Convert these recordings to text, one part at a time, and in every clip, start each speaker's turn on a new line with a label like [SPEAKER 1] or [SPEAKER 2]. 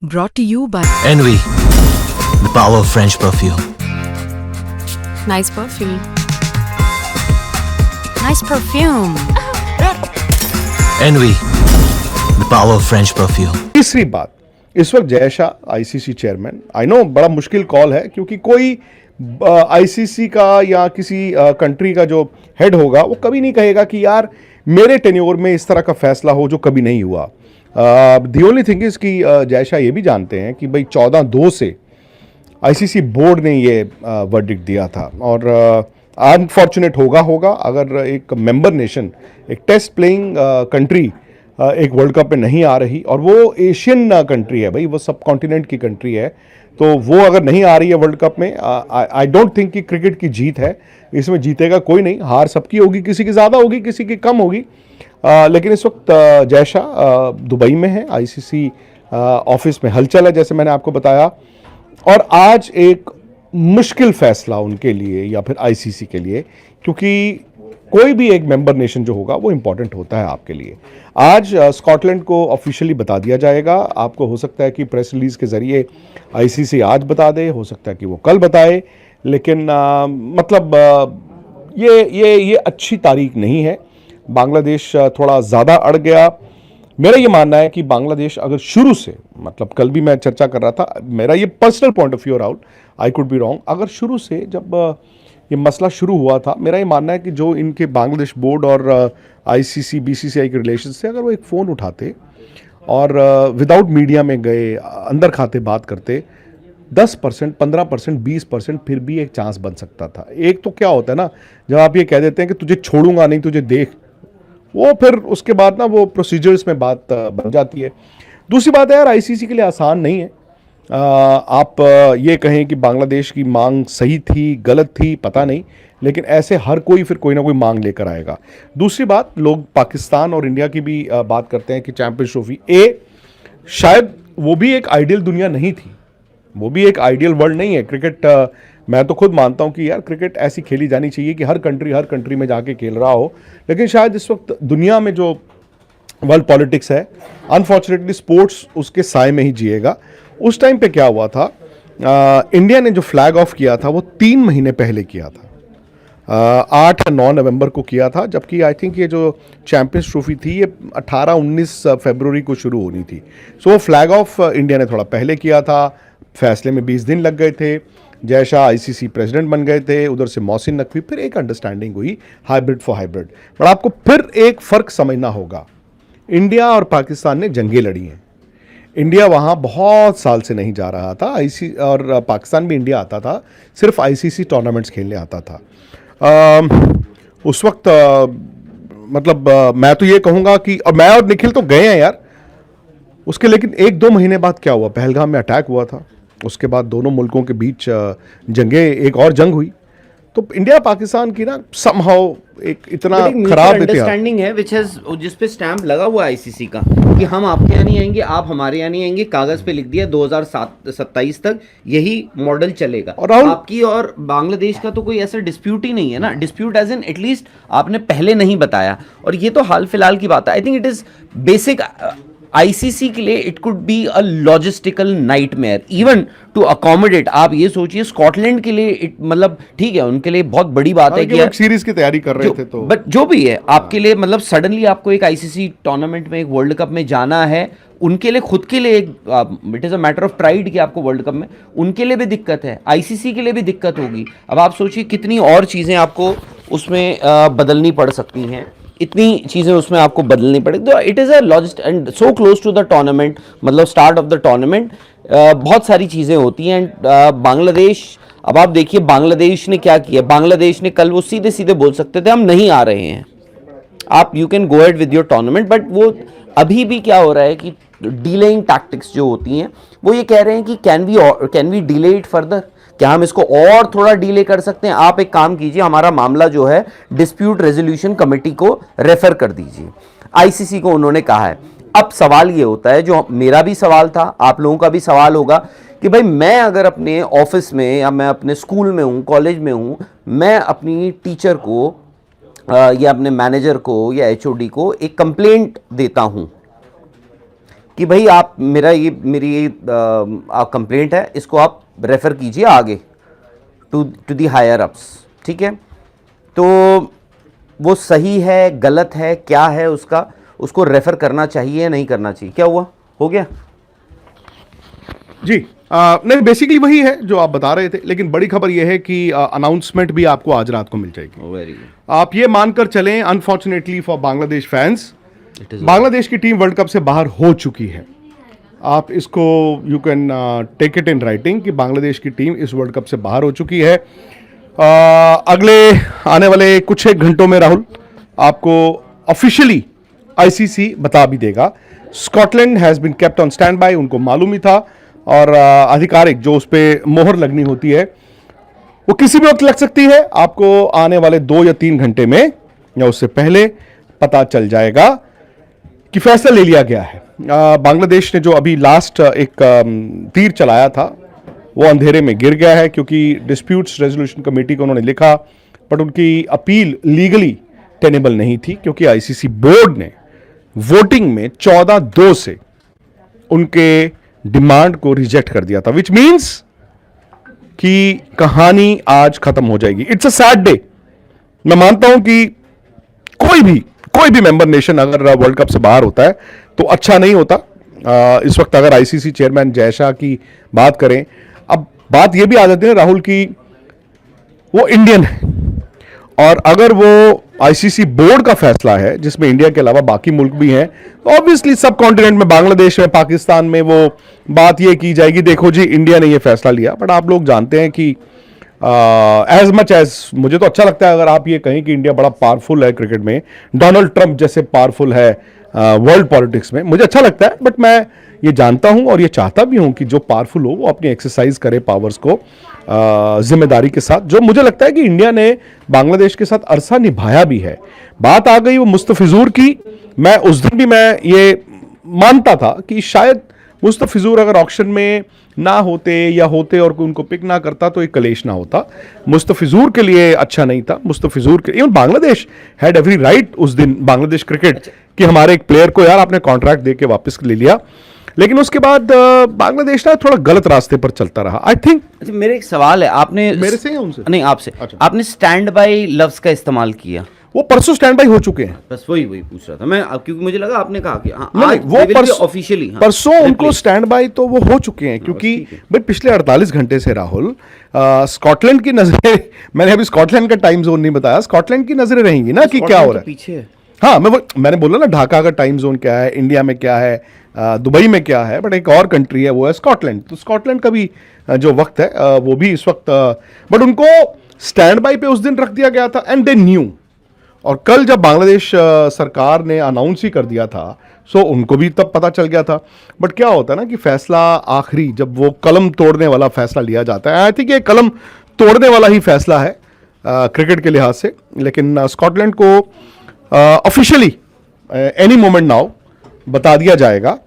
[SPEAKER 1] Brought to you by
[SPEAKER 2] Envy, the power of French perfume.
[SPEAKER 1] Nice perfume. Nice perfume.
[SPEAKER 2] Envy, the power of French perfume.
[SPEAKER 3] तीसरी बात, इस वक्त Jay Shah ICC chairman, I know बड़ा मुश्किल call है क्योंकि कोई आईसीसी का या किसी कंट्री का जो हेड होगा वो कभी नहीं कहेगा कि यार मेरे टेन्योर में इस तरह का फैसला हो जो कभी नहीं हुआ। दी ओनली थिंग इज कि जय शाह ये भी जानते हैं कि भाई 14-2 से आईसीसी बोर्ड ने ये वर्डिक्ट दिया था और अनफॉर्चुनेट होगा अगर एक मेंबर नेशन, एक टेस्ट प्लेइंग कंट्री एक वर्ल्ड कप में नहीं आ रही, और वो एशियन कंट्री है भाई, वो सब कॉन्टिनेंट की कंट्री है, तो वो अगर नहीं आ रही है वर्ल्ड कप में, आई डोंट थिंक कि क्रिकेट की जीत है, इसमें जीतेगा कोई नहीं, हार सबकी होगी, किसी की ज़्यादा होगी किसी की कम होगी। लेकिन इस वक्त जय शाह दुबई में है, आईसीसी ऑफिस में हलचल है जैसे मैंने आपको बताया, और आज एक मुश्किल फैसला उनके लिए या फिर आईसीसी के लिए, क्योंकि कोई भी एक मेंबर नेशन जो होगा वो इंपॉर्टेंट होता है आपके लिए। आज स्कॉटलैंड को ऑफिशियली बता दिया जाएगा, आपको हो सकता है कि प्रेस रिलीज के जरिए आईसीसी आज बता दे, हो सकता है कि वो कल बताए, लेकिन ये अच्छी तारीख नहीं है। बांग्लादेश थोड़ा ज़्यादा अड़ गया। मेरा ये मानना है कि बांग्लादेश अगर शुरू से, मतलब कल भी मैं चर्चा कर रहा था, मेरा ये personal point of view Rahul, I could be wrong, अगर शुरू से जब ये मसला शुरू हुआ था, मेरा ये मानना है कि जो इनके बांग्लादेश बोर्ड और आईसीसी बीसीसीआई के रिलेशन से अगर वो एक फ़ोन उठाते और विदाउट मीडिया में गए, अंदर खाते बात करते, 10%, 15%, 20% फिर भी एक चांस बन सकता था। एक तो क्या होता है ना, जब आप ये कह देते हैं कि तुझे छोड़ूंगा नहीं, तुझे देख, वो फिर उसके बाद ना वो प्रोसीजर्स में बात बन जाती है। दूसरी बात है यार, आईसीसी के लिए आसान नहीं है। आप ये कहें कि बांग्लादेश की मांग सही थी, गलत थी, पता नहीं, लेकिन ऐसे हर कोई फिर कोई ना कोई मांग लेकर आएगा। दूसरी बात, लोग पाकिस्तान और इंडिया की भी बात करते हैं कि चैंपियंस ट्रॉफी शायद वो भी एक आइडियल दुनिया नहीं थी, वो भी एक आइडियल वर्ल्ड नहीं है। क्रिकेट मैं तो खुद मानता हूं कि यार क्रिकेट ऐसी खेली जानी चाहिए कि हर कंट्री में जाके खेल रहा हो, लेकिन शायद इस वक्त दुनिया में जो वर्ल्ड पॉलिटिक्स है, अनफॉर्चुनेटली स्पोर्ट्स उसके साए में ही जिएगा। उस टाइम पे क्या हुआ था, इंडिया ने जो फ्लैग ऑफ किया था वो 3 महीने पहले किया था, 8 या 9 नवंबर को किया था, जबकि आई थिंक ये जो चैंपियंस ट्रॉफी थी ये 18-19 फरवरी को शुरू होनी थी। सो फ्लैग ऑफ इंडिया ने थोड़ा पहले किया था, फैसले में 20 दिन लग गए थे, जय शाह आईसीसी प्रेसिडेंट बन गए थे, उधर से मोहसिन नकवी, फिर एक अंडरस्टैंडिंग हुई हाइब्रिड फॉर हाइब्रिड। पर आपको फिर एक फ़र्क समझना होगा, इंडिया और पाकिस्तान ने जंगें लड़ी हैं। इंडिया वहाँ बहुत साल से नहीं जा रहा था, और पाकिस्तान भी इंडिया आता था, सिर्फ आईसीसी टूर्नामेंट्स खेलने आता था। उस वक्त मैं तो ये कहूँगा कि, और मैं और निखिल तो गए हैं यार उसके, लेकिन 1-2 महीने बाद क्या हुआ, पहलगाम में अटैक हुआ था, उसके बाद दोनों मुल्कों के बीच जंगें, एक और जंग हुई, तो इंडिया पाकिस्तान की ना समहाउ एक इतना खराब
[SPEAKER 4] अंडरस्टैंडिंग है विच हैज, जिस पे स्टैंप लगा हुआ है आईसीसी का कि हम आपके यहाँ नहीं आएंगे, आप हमारे यहाँ नहीं आएंगे, कागज पे लिख दिया 2027 तक यही मॉडल चलेगा। और आपकी और बांग्लादेश का तो कोई ऐसा डिस्प्यूट ही नहीं है ना, डिस्प्यूट एज इन एटलीस्ट आपने पहले नहीं बताया, और ये तो हाल फिलहाल की बात है। I think it is basic, ICC के लिए it could be a logistical nightmare even to accommodate. आप ये सोचिए स्कॉटलैंड के लिए मतलब ठीक है, उनके लिए बहुत बड़ी बात है कि आप
[SPEAKER 3] सीरीज की तैयारी कर रहे थे, तो
[SPEAKER 4] बट जो भी है आपके लिए, मतलब सडनली आपको एक आईसीसी टूर्नामेंट में, एक वर्ल्ड कप में जाना है, उनके लिए खुद के लिए एक it is a matter of pride कि आपको वर्ल्ड कप में, उनके लिए भी दिक्कत है, आईसीसी के लिए भी दिक्कत होगी। अब आप सोचिए कितनी और चीज़ें आपको उसमें बदलनी पड़ सकती हैं, इतनी चीज़ें उसमें आपको बदलनी पड़ेगी। तो it is a logist and so close to the tournament, मतलब स्टार्ट ऑफ द टूर्नामेंट, बहुत सारी चीज़ें होती हैं। एंड बांग्लादेश, अब आप देखिए बांग्लादेश ने क्या किया, बांग्लादेश ने कल वो सीधे सीधे बोल सकते थे हम नहीं आ रहे हैं, आप you can go ahead with your tournament, but वो अभी भी क्या हो रहा है कि डिलेइंग टैक्टिक्स जो होती हैं वो ये कह रहे हैं कि can we delay it further, क्या हम इसको और थोड़ा डिले कर सकते हैं। आप एक काम कीजिए, हमारा मामला जो है डिस्प्यूट रेजोल्यूशन कमेटी को रेफर कर दीजिए, आईसीसी को उन्होंने कहा है। अब सवाल ये होता है, जो मेरा भी सवाल था, आप लोगों का भी सवाल होगा कि भाई मैं अगर अपने ऑफिस में या मैं अपने स्कूल में हूँ, कॉलेज में हूँ, मैं अपनी टीचर को या अपने मैनेजर को या एचओडी को एक कंप्लेंट देता हूँ, कि भाई आप मेरी ये कंप्लेंट है, इसको आप रेफर कीजिए आगे टू दी हायर अप्स, ठीक है। तो वो सही है, गलत है, क्या है उसको रेफर करना चाहिए या नहीं करना चाहिए? क्या हुआ, हो गया?
[SPEAKER 3] जी नहीं, बेसिकली वही है जो आप बता रहे थे, लेकिन बड़ी खबर यह है कि अनाउंसमेंट भी आपको आज रात को मिल जाएगी।
[SPEAKER 4] Very good.
[SPEAKER 3] आप ये मानकर चलें, unfortunately for Bangladesh fans, Bangladesh की टीम वर्ल्ड कप से बाहर हो चुकी है। आप इसको you can take it in writing कि बांग्लादेश की टीम इस वर्ल्ड कप से बाहर हो चुकी है। अगले आने वाले कुछ एक घंटों में राहुल आपको ऑफिशियली आईसीसी बता भी देगा। Scotland has been kept on standby, उनको मालूम ही था, और आधिकारिक जो उस पर मोहर लगनी होती है वो किसी भी वक्त लग सकती है। आपको आने वाले 2 या 3 घंटे में या उससे पहले पता चल जाएगा कि फैसला ले लिया गया है। बांग्लादेश ने जो अभी लास्ट एक तीर चलाया था वो अंधेरे में गिर गया है, क्योंकि डिस्प्यूट्स रेजोल्यूशन कमेटी को उन्होंने लिखा, बट उनकी अपील लीगली टेनेबल नहीं थी, क्योंकि आईसीसी बोर्ड ने वोटिंग में 14-2 से उनके डिमांड को रिजेक्ट कर दिया था, विच मीन्स कि कहानी आज खत्म हो जाएगी। It's a sad day. मैं मानता हूं कि कोई भी मेंबर नेशन अगर वर्ल्ड कप से बाहर होता है तो अच्छा नहीं होता। इस वक्त अगर आईसीसी चेयरमैन जय शाह की बात करें, अब बात यह भी आ जाती है राहुल की वो इंडियन है, और अगर वो आईसीसी बोर्ड का फैसला है जिसमें इंडिया के अलावा बाकी मुल्क भी हैं, तो ऑब्वियसली सब कॉन्टिनेंट में, बांग्लादेश में, पाकिस्तान में वो बात ये की जाएगी, देखो जी इंडिया ने ये फैसला लिया। बट आप लोग जानते हैं कि एज मच एज मुझे तो अच्छा लगता है अगर आप ये कहें कि इंडिया बड़ा पावरफुल है क्रिकेट में, डोनाल्ड ट्रंप जैसे पावरफुल है वर्ल्ड पॉलिटिक्स में, मुझे अच्छा लगता है, बट मैं ये जानता हूं और ये चाहता भी हूं कि जो पावरफुल हो वो अपनी एक्सरसाइज करे पावर्स को जिम्मेदारी के साथ, जो मुझे लगता है कि इंडिया ने बांग्लादेश के साथ अरसा निभाया भी है। बात आ गई वो मुस्तफिजुर की। मैं उस दिन भी मैं ये मानता था कि शायद मुस्तफिजुर अगर ऑक्शन में ना होते या होते और कोई उनको पिक ना करता तो एक कलेश ना होता। मुस्तफिजुर के लिए अच्छा नहीं था। मुस्तफिजुर के even Bangladesh had every right उस दिन, बांग्लादेश क्रिकेट, कि हमारे एक प्लेयर को यार आपने कॉन्ट्रैक्ट दे के वापस ले लिया, लेकिन उसके बाद बांग्लादेश ना थोड़ा गलत रास्ते पर चलता रहा। आई थिंक
[SPEAKER 4] अच्छा, मेरे एक सवाल है, आपने
[SPEAKER 3] मेरे से या उनसे?
[SPEAKER 4] नहीं, आपसे।
[SPEAKER 3] अच्छा।
[SPEAKER 4] आपने स्टैंड बाय लफ्ज का इस्तेमाल किया,
[SPEAKER 3] वो परसों स्टैंड बाई हो चुके हैं।
[SPEAKER 4] बस वही पूछ रहा था मैं, क्योंकि मुझे लगा आपने कहा कि हाँ,
[SPEAKER 3] नहीं,
[SPEAKER 4] आज
[SPEAKER 3] वो
[SPEAKER 4] ऑफिशियली
[SPEAKER 3] परसों उनको स्टैंड बाई तो वो हो चुके हैं, क्योंकि भाई पिछले 48 घंटे से राहुल स्कॉटलैंड की नजरें मैंने अभी स्कॉटलैंड का टाइम जोन नहीं बताया, स्कॉटलैंड की नजरें रहेंगी ना कि क्या हो रहा है
[SPEAKER 4] पीछे।
[SPEAKER 3] हाँ, मैंने बोला ना ढाका का टाइम जोन क्या है, इंडिया में क्या है, दुबई में क्या है, बट एक और कंट्री है वो है स्कॉटलैंड। तो स्कॉटलैंड का भी जो वक्त है वो भी इस वक्त, बट उनको स्टैंड बाई पे उस दिन रख दिया गया था एंड दे न्यू। और कल जब बांग्लादेश सरकार ने अनाउंस ही कर दिया था, सो उनको भी तब पता चल गया था। बट क्या होता है ना कि फैसला आखिरी, जब वो कलम तोड़ने वाला फैसला लिया जाता है, आई थिंक ये कलम तोड़ने वाला ही फैसला है क्रिकेट के लिहाज से। लेकिन स्कॉटलैंड को ऑफिशियली एनी मोमेंट नाउ बता दिया जाएगा,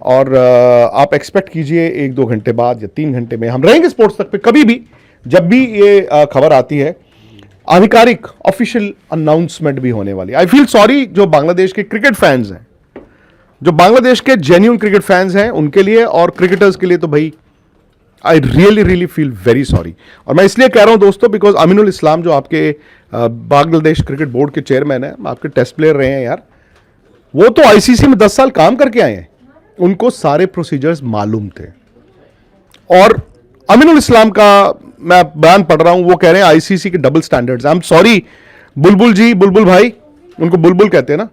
[SPEAKER 3] और आप एक्सपेक्ट कीजिए 1-2 घंटे बाद या 3 घंटे में हम रहेंगे स्पोर्ट्स तक पे, कभी भी जब भी ये खबर आती है आधिकारिक ऑफिशियल अनाउंसमेंट भी होने वाली। आई फील सॉरी जो बांग्लादेश के क्रिकेट फैंस हैं, जो बांग्लादेश के जेन्युइन क्रिकेट फैंस हैं उनके लिए, और क्रिकेटर्स के लिए तो भाई I really feel very sorry. और मैं इसलिए कह रहा हूं दोस्तों बिकॉज अमीनुल इस्लाम जो आपके बांग्लादेश क्रिकेट बोर्ड के चेयरमैन हैं, आपके टेस्ट प्लेयर रहे हैं यार, वो तो आईसीसी में 10 साल काम करके आए हैं, उनको सारे प्रोसीजर्स मालूम थे। और अमीनुल इस्लाम का मैं बयान पढ़ रहा हूं, वो कह रहे हैं आईसीसी के double standards. I am sorry बुलबुल जी, बुलबुल भाई, उनको बुलबुल कहते हैं ना,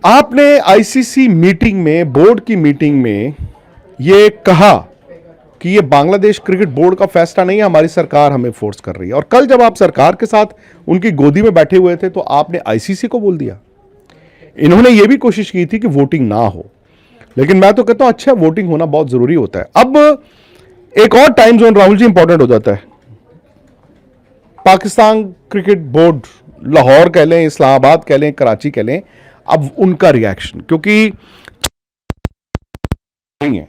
[SPEAKER 3] आपने आईसीसी मीटिंग में, बोर्ड की मीटिंग में ये कहा कि ये बांग्लादेश क्रिकेट बोर्ड का फैसला नहीं है, हमारी सरकार हमें फोर्स कर रही है। और कल जब आप सरकार के साथ उनकी गोदी में बैठे हुए थे तो आपने आईसीसी को बोल दिया। इन्होंने ये भी कोशिश की थी कि वोटिंग ना हो, लेकिन मैं तो कहता हूं अच्छा, वोटिंग होना बहुत जरूरी होता है। अब एक और time zone Rahul ji important हो जाता है। पाकिस्तान क्रिकेट बोर्ड, लाहौर कह लें, इस्लामाबाद कह लें, कराची कह लें, अब उनका रिएक्शन, क्योंकि नहीं है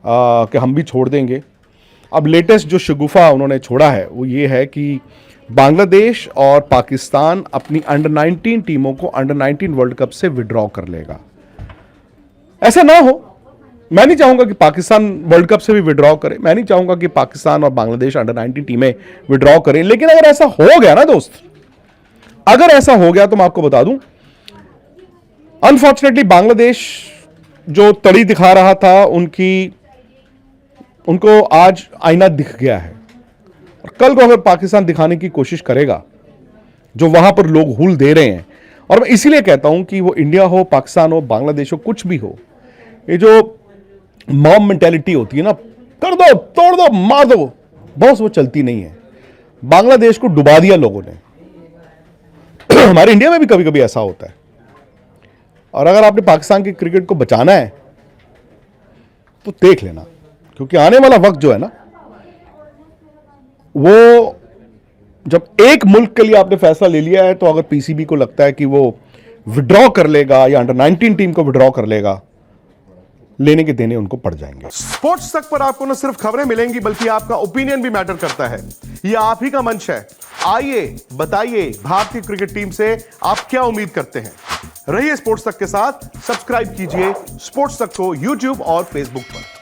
[SPEAKER 3] कि हम भी छोड़ देंगे। अब लेटेस्ट जो शगुफा उन्होंने छोड़ा है वो ये है कि बांग्लादेश और पाकिस्तान अपनी अंडर 19 टीमों को अंडर 19 वर्ल्ड कप से विड्रॉ कर लेगा। ऐसा ना हो। मैं नहीं चाहूंगा कि पाकिस्तान वर्ल्ड कप से भी विड्रॉ करे, मैं नहीं चाहूंगा कि पाकिस्तान और बांग्लादेश अंडर 19 टीमें विड्रॉ करें, लेकिन अगर ऐसा हो गया ना दोस्त, अगर ऐसा हो गया तो मैं आपको बता दूं, अनफॉर्चुनेटली बांग्लादेश जो तड़ी दिखा रहा था उनको आज आईना दिख गया है। और कल को अगर पाकिस्तान दिखाने की कोशिश करेगा जो वहां पर लोग हुल दे रहे हैं, और मैं इसीलिए कहता हूं कि वो इंडिया हो, पाकिस्तान हो, बांग्लादेश हो, कुछ भी हो, ये जो मॉब मेंटेलिटी होती है ना, कर दो, तोड़ दो, मार दो, बॉस, वो चलती नहीं है। बांग्लादेश को डुबा दिया लोगों ने। हमारे इंडिया में भी कभी कभी ऐसा होता है। और अगर आपने पाकिस्तान की क्रिकेट को बचाना है तो देख लेना, क्योंकि आने वाला वक्त जो है ना, वो जब एक मुल्क के लिए आपने फैसला ले लिया है, तो अगर पीसीबी को लगता है कि वो विड्रॉ कर लेगा या अंडर 19 टीम को विड्रॉ कर लेगा, लेने के देने उनको पड़ जाएंगे।
[SPEAKER 5] स्पोर्ट्स तक पर आपको न सिर्फ खबरें मिलेंगी बल्कि आपका ओपिनियन भी मैटर करता है। यह आप ही का मंच है। आइए बताइए, भारतीय क्रिकेट टीम से आप क्या उम्मीद करते हैं। रहिए स्पोर्ट्स तक के साथ, सब्सक्राइब कीजिए स्पोर्ट्स तक को यूट्यूब और फेसबुक पर।